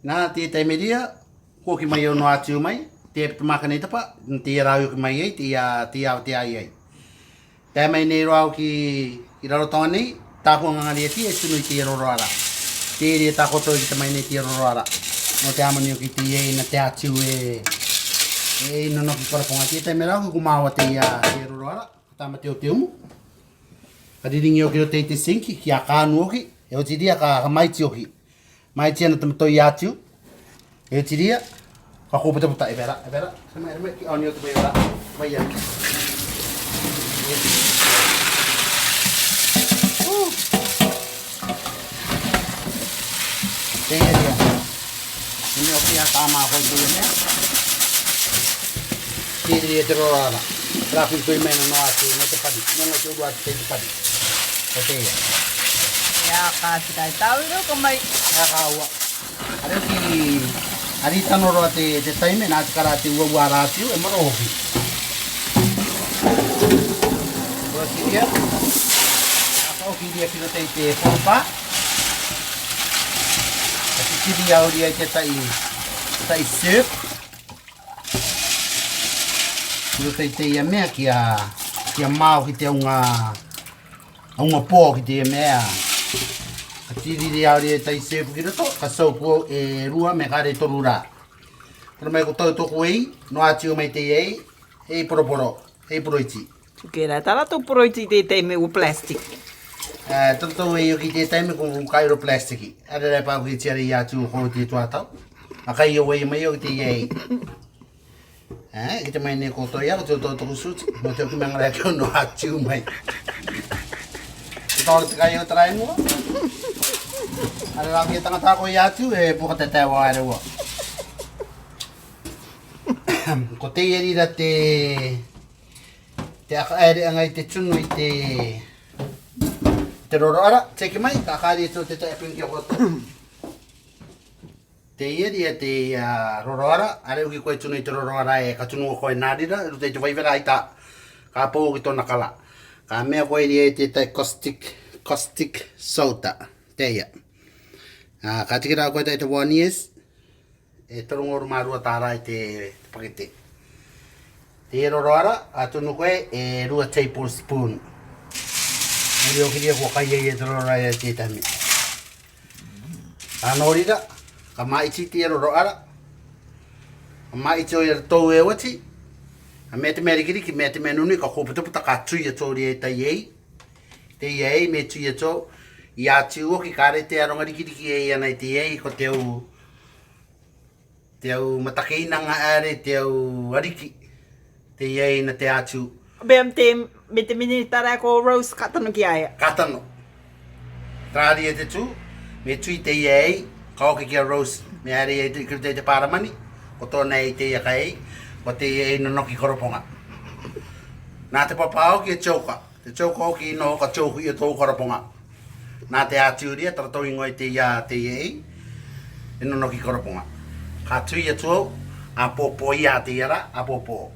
Nā te teimeria, ko ki mai o no atu mai, te pamaka nei tapa, te rau ki mai ei, te au te ai ei. Te mai nei rau ki rarotonga nei, tāko ngangari ati e tunu i te roroara. Te ere tākoto i te mai nei te roroara. No te amani o ki te ei na te atu e ino no ki karaponga. Te teimera ko kumawa te roroara, tama te o te umu. Ka riringi o ki o te sinki, ki a kānu oki, e o tiria ka maiti oki. Maiti ana tamato i atu, e o tiria, ka kōpata puta, e vera. Sama ki aoni o te mai ora, mai ana. Te ia. Ini o ki a tāma hoi tui mea. Te iria te rorara. Rafi tui mena no atu, no te pari. Nonga te uru atu te pari. O te ia. Ia ka tikai tauro ko mai. Ia ka ua. Are ki ari tano roa te taime, nā te kara te ua rātiu, e maro hoki. Roa ki ria. Aka hoki ria kino te whorpa. Aki kiri auri ai te tai surf. Kiro te ia mea ki a māo ki te aunga pō ki te mea. Ka tiri auri ai tai surf ki roto, ka saupo e rua me kare toru rā. Pero mai ko tau toku ei, no ati o mai te ei, ei poroporo, ei poroiti. Tukera tara tō poroiti te teime o plastic. Tato e o ki te taime ko kairo plastiki. Are rai pāku ki tiara i atu o koro te tuatau. A kai o e mai o ki te iei. I te mai ne koto ia, ko te o tōtoku suti. No te o ki mangara ki o no atu mai. Te tōre te kai o tarai mua. Are rau ki tangata ko i atu e puka te tewa aere ua. Ko te ierira te aka aere angai te tunu i te roroara, teki mai, ka kāri tō te taipun ki o koto. Te ieri e te roroara, are uki koe tunu i te roroara e ka tunu o koe nārira, e rute te waivera i tā, ka pōu ki tōna kala. Ka mea koe ri e te tai caustic soda, te ia. Ka tiki rā koe tai te 1 years, e torongoru mārua tāra i te pakete. Te roroara, a tunu koe e 2 tablespoon. Muri o kiria kua kai e te roroara e te tami. Ka nōrira, ka maiti te roroara. Ka maiti o i tau e wati. Ka mea te mea rikiri ki mea te mea nuni, ka kōputaputa ka tui a tōri e tai ei. Te ei, me tui a tō. I atu o ki kāre te aronga rikiri ki e ana i te ei, ko te au matakeinanga are, te au ariki. Te ei na te atu. Beam me te mini tara ko Rose katano ki aia. Katano. Trāri e te tū, me tui te iei, ka oke ki a Rose, me are e te paramani, ko tōna e te ia ka ei, ko te iei no noki koroponga. Nā te papao ki e chauka, te chauka o ki no ka chauku i a tō koroponga. Nā te āturia, tara tau ingo i te iei, e no noki koroponga. Ka tui a tō, a pōpō i a te iara, a pōpō.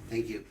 Thank you.